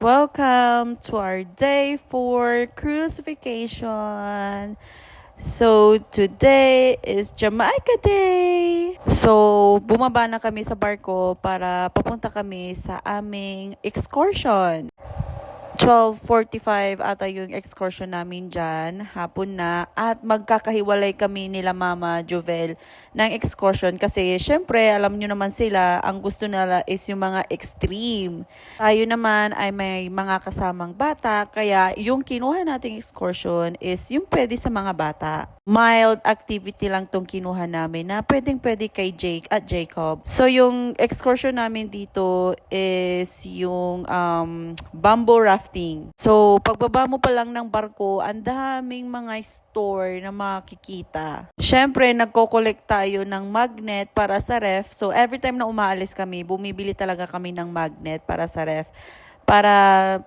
Welcome to our day 4 cruise vacation. So, today is Jamaica Day. So, bumaba na kami sa barko para papunta kami sa aming excursion. 12:45 ata yung excursion namin dyan, hapon na, at magkakahiwalay kami nila Mama Jovel ng excursion kasi syempre alam nyo naman sila, ang gusto nila is yung mga extreme. Tayo naman ay may mga kasamang bata, kaya yung kinuha nating excursion is yung pwede sa mga bata. Mild activity lang tong kinuha namin na pwedeng-pwede kay Jake at Jacob. So yung excursion namin dito is yung bamboo rafting. So pagbaba mo pa lang ng barko, ang daming mga store na makikita. Syempre nagko-collect tayo ng magnet para sa ref. So every time na umaalis kami, bumibili talaga kami ng magnet para sa ref. Para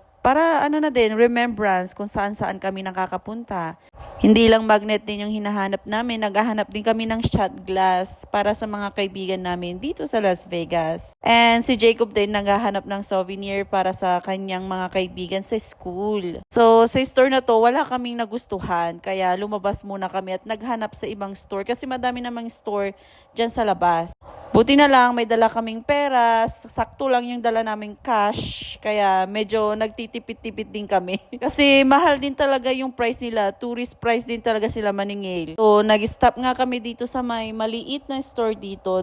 ano na din, remembrance kung saan-saan kami nakakapunta. Hindi lang magnet din yung hinahanap namin, naghahanap din kami ng shot glass para sa mga kaibigan namin dito sa Las Vegas. And si Jacob din naghahanap ng souvenir para sa kanyang mga kaibigan sa school. So sa store na to, wala kaming nagustuhan, kaya lumabas muna kami at naghanap sa ibang store kasi madami namang store dyan sa labas. Buti na lang, may dala kaming pera, sakto lang yung dala naming cash, kaya medyo nagtitipid-tipid din kami. Kasi mahal din talaga yung price nila, tourist price din talaga sila maningil. So, nag-stop nga kami dito sa may maliit na store dito.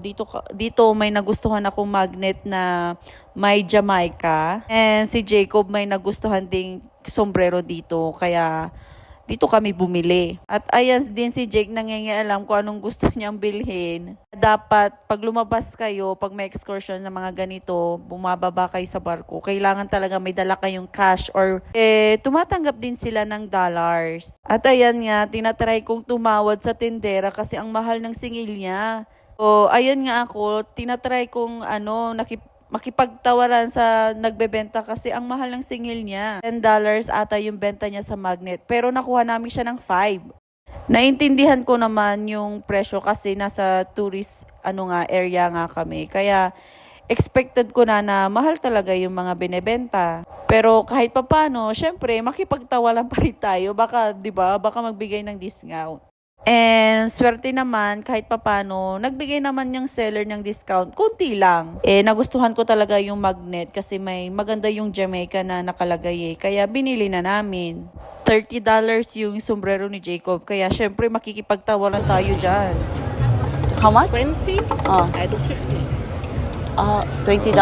Dito may nagustuhan akong magnet na may Jamaica. And si Jacob may nagustuhan ding sombrero dito, kaya dito kami bumili. At ayan din si Jake nangingialam kung anong gusto niyang bilhin. Dapat pag lumabas kayo, pag may excursion na mga ganito, bumababa kayo sa barko, kailangan talaga may dala kayong cash or tumatanggap din sila ng dollars. At ayan nga, tinatry kong tumawad sa tindera kasi ang mahal ng singil niya. So ayan nga ako, tinatry kong makipagtawaran sa nagbebenta kasi ang mahal ng singil niya. $10 ata yung benta niya sa magnet. Pero nakuha namin siya ng 5. Naintindihan ko naman yung presyo kasi nasa tourist area nga kami. Kaya expected ko na mahal talaga yung mga binebenta. Pero kahit papano, syempre makipagtawaran pa rin tayo. Baka, 'di ba? Baka magbigay ng discount. And swerte naman, kahit papano, nagbigay naman yung seller ng discount, konti lang. Nagustuhan ko talaga yung magnet kasi may maganda yung Jamaica na nakalagay kaya binili na namin. $30 yung sombrero ni Jacob, kaya syempre makikipagtawaran tayo dyan. How much? 20? I do 50. $20?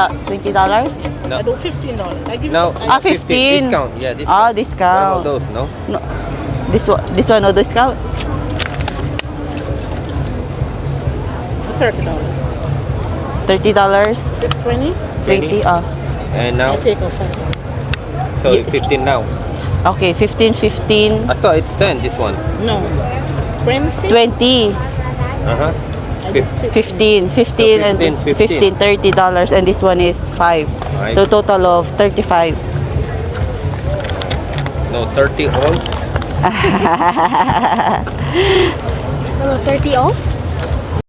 No. I do $15. I give No, I, 15. discount. Yeah, discount. Discount. Those, no? No. This one no discount? $30. $30? This 20? 20? And I now, take off 5. so Yeah. 15 now. Okay, 15. I thought it's 10, this one. No. 20? 20. Uh-huh. I do 15 and 15. $30, and this one is 5. Right. So total of 35. No, 30 all. 30 off?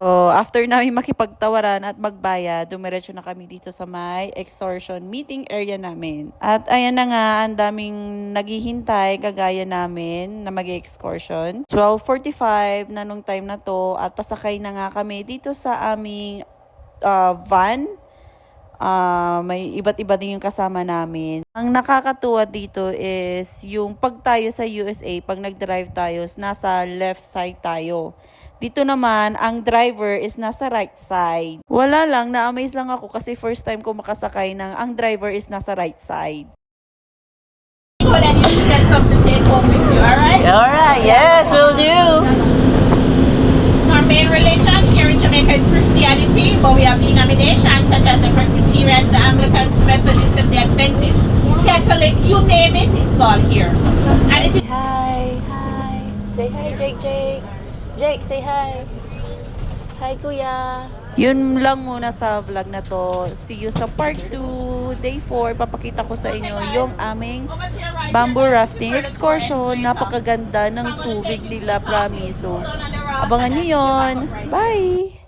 So, after namin makipagtawaran at magbayad, dumiretso na kami dito sa may excursion meeting area namin. At ayan na nga, ang daming naghihintay kagaya namin na mag-excursion. 12:45 na nung time na to at pasakay na nga kami dito sa aming van. May iba't iba din yung kasama namin. Ang nakakatuwa dito is yung pag tayo sa USA, pag nag-drive tayo, nasa left side tayo. Dito naman, ang driver is nasa right side. Wala lang, na-amaze lang ako kasi first time ko makasakay ng ang driver is nasa right side. And you should get some to take home with you, alright? Alright, yes, will do. Our main religion here in Jamaica is Christianity, but we have denominations such as the Presbyterians, the Anglicans, Methodists, and the Adventists, Catholic, you name it, it's all here. And it is Hi. Say hi, Jake. Jake, say hi. Hi, Kuya. Yun lang muna sa vlog na to. See you sa part 2, day 4. Papakita ko sa inyo yung aming bamboo rafting excursion. Napakaganda ng tubig nila, promise. So, abangan nyo yun. Bye!